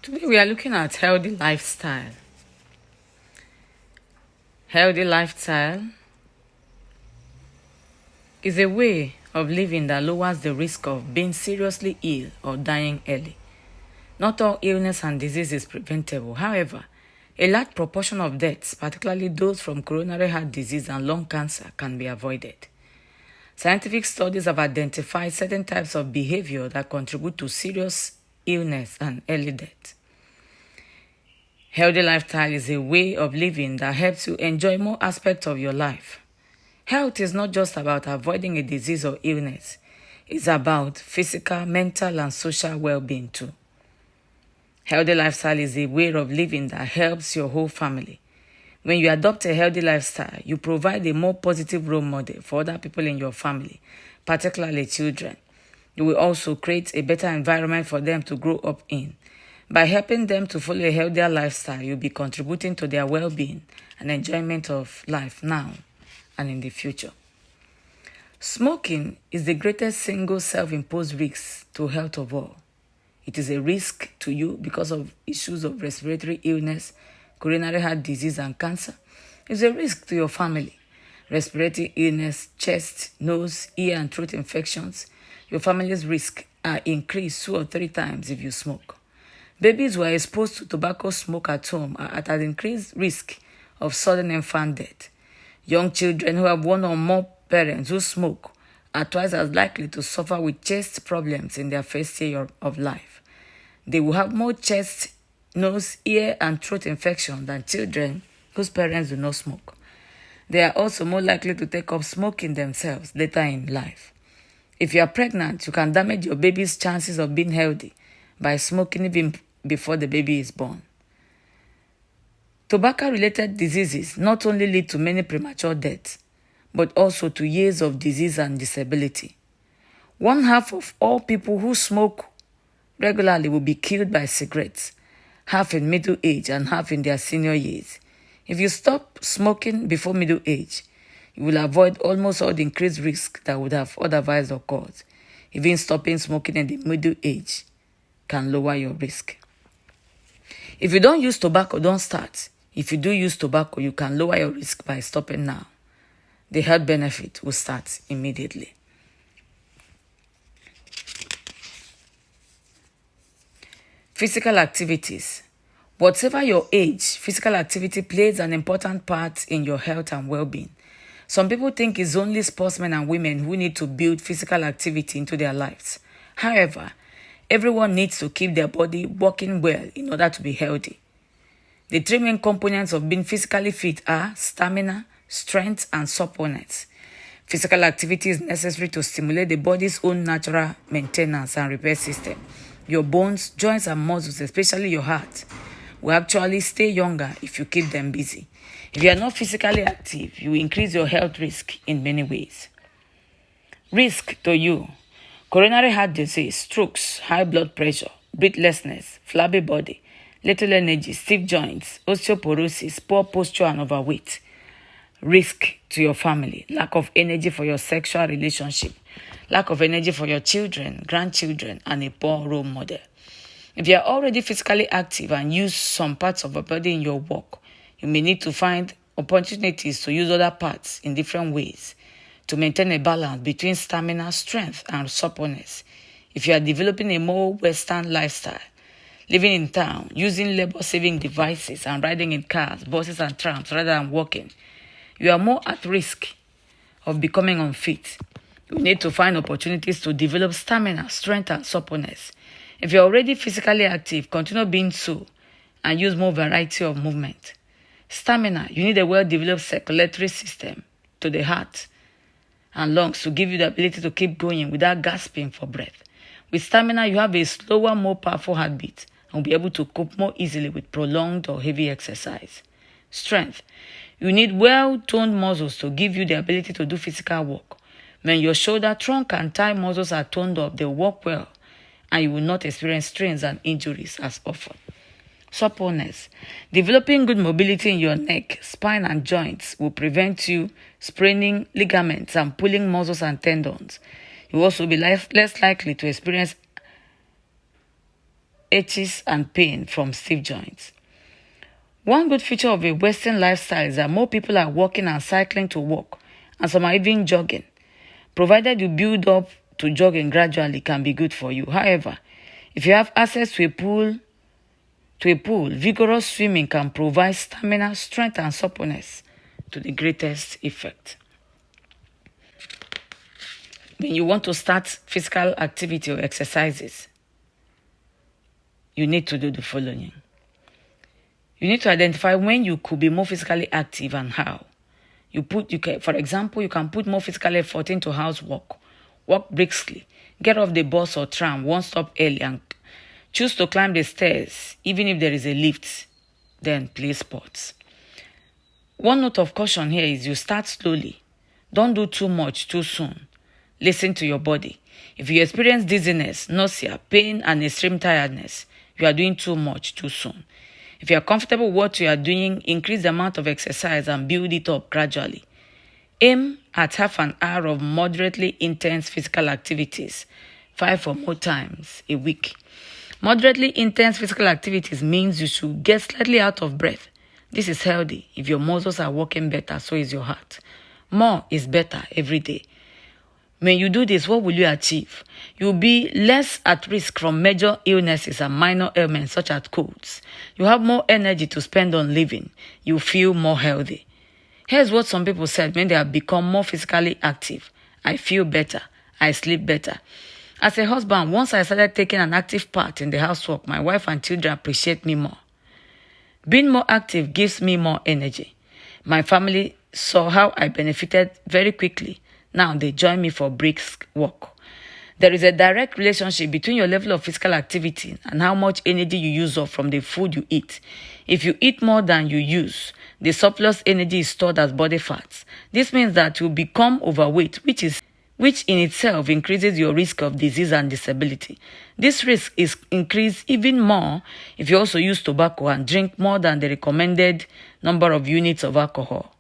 Today we are looking at healthy lifestyle. Healthy lifestyle is a way of living that lowers the risk of being seriously ill or dying early. Not all illness and disease is preventable. However, a large proportion of deaths, particularly those from coronary heart disease and lung cancer, can be avoided. Scientific studies have identified certain types of behavior that contribute to serious illness and early death. Healthy lifestyle is a way of living that helps you enjoy more aspects of your life. Health is not just about avoiding a disease or illness. It's about physical, mental, and social well-being too. Healthy lifestyle is a way of living that helps your whole family. When you adopt a healthy lifestyle, you provide a more positive role model for other people in your family, particularly children. You will also create a better environment for them to grow up in. By helping them to follow a healthier lifestyle, you'll be contributing to their well-being and enjoyment of life now and in the future. Smoking is the greatest single self-imposed risk to health of all. It is a risk to you because of issues of respiratory illness, coronary heart disease, and cancer. It's a risk to your family. Respiratory illness, chest, nose, ear, and throat infections. Your family's risk are increased 2 or 3 times if you smoke. Babies who are exposed to tobacco smoke at home are at an increased risk of sudden infant death. Young children who have 1 or more parents who smoke are twice as likely to suffer with chest problems in their first year of life. They will have more chest, nose, ear, and throat infection than children whose parents do not smoke. They are also more likely to take up smoking themselves later in life. If you are pregnant, you can damage your baby's chances of being healthy by smoking even before the baby is born. Tobacco-related diseases not only lead to many premature deaths, but also to years of disease and disability. 1/2 of all people who smoke regularly will be killed by cigarettes, half in middle age and half in their senior years. If you stop smoking before middle age, you will avoid almost all the increased risk that would have otherwise occurred. Even stopping smoking in the middle age can lower your risk. If you don't use tobacco, don't start. If you do use tobacco, you can lower your risk by stopping now. The health benefit will start immediately. Physical activities. Whatever your age, physical activity plays an important part in your health and well-being. Some people think it's only sportsmen and women who need to build physical activity into their lives. However, everyone needs to keep their body working well in order to be healthy. The 3 main components of being physically fit are stamina, strength, and suppleness. Physical activity is necessary to stimulate the body's own natural maintenance and repair system. Your bones, joints, and muscles, especially your heart, will actually stay younger if you keep them busy. If you are not physically active, you will increase your health risk in many ways. Risk to you: coronary heart disease, strokes, high blood pressure, breathlessness, flabby body, little energy, stiff joints, osteoporosis, poor posture, and overweight. Risk to your family: lack of energy for your sexual relationship, lack of energy for your children, grandchildren, and a poor role model. If you are already physically active and use some parts of your body in your work, you may need to find opportunities to use other parts in different ways to maintain a balance between stamina, strength, and suppleness. If you are developing a more Western lifestyle, living in town, using labor-saving devices, and riding in cars, buses, and trams rather than walking, you are more at risk of becoming unfit. You need to find opportunities to develop stamina, strength, and suppleness. If you're already physically active, continue being so and use more variety of movement. Stamina: you need a well-developed circulatory system to the heart and lungs to give you the ability to keep going without gasping for breath. With stamina, you have a slower, more powerful heartbeat and will be able to cope more easily with prolonged or heavy exercise. Strength: you need well-toned muscles to give you the ability to do physical work. When your shoulder, trunk, and thigh muscles are toned up, they work well, and you will not experience strains and injuries as often. Suppleness: developing good mobility in your neck, spine, and joints will prevent you spraining ligaments and pulling muscles and tendons. You will also be less likely to experience aches and pain from stiff joints. One good feature of a Western lifestyle is that more people are walking and cycling to work, and some are even jogging. Provided you build up to jogging gradually, can be good for you. However, if you have access to a pool, vigorous swimming can provide stamina, strength, and suppleness to the greatest effect. When you want to start physical activity or exercises, you need to do the following. You need to identify when you could be more physically active and how. For example, you can put more physical effort into housework. Walk briskly. Get off the bus or tram one stop early and choose to climb the stairs even if there is a lift. Then play sports. One note of caution here is you start slowly. Don't do too much too soon. Listen to your body. If you experience dizziness, nausea, pain, and extreme tiredness, you are doing too much too soon. If you are comfortable with what you are doing, increase the amount of exercise and build it up gradually. Aim at half an hour of moderately intense physical activities, 5 or more times a week. Moderately intense physical activities means you should get slightly out of breath. This is healthy. If your muscles are working better, so is your heart. More is better every day. When you do this, what will you achieve? You'll be less at risk from major illnesses and minor ailments such as colds. You have more energy to spend on living. You feel more healthy. Here's what some people said when they have become more physically active. I feel better. I sleep better. As a husband, once I started taking an active part in the housework, my wife and children appreciate me more. Being more active gives me more energy. My family saw how I benefited very quickly. Now they join me for brisk walk. There is a direct relationship between your level of physical activity and how much energy you use up from the food you eat. If you eat more than you use, the surplus energy is stored as body fats. This means that you become overweight, which in itself increases your risk of disease and disability. This risk is increased even more if you also use tobacco and drink more than the recommended number of units of alcohol.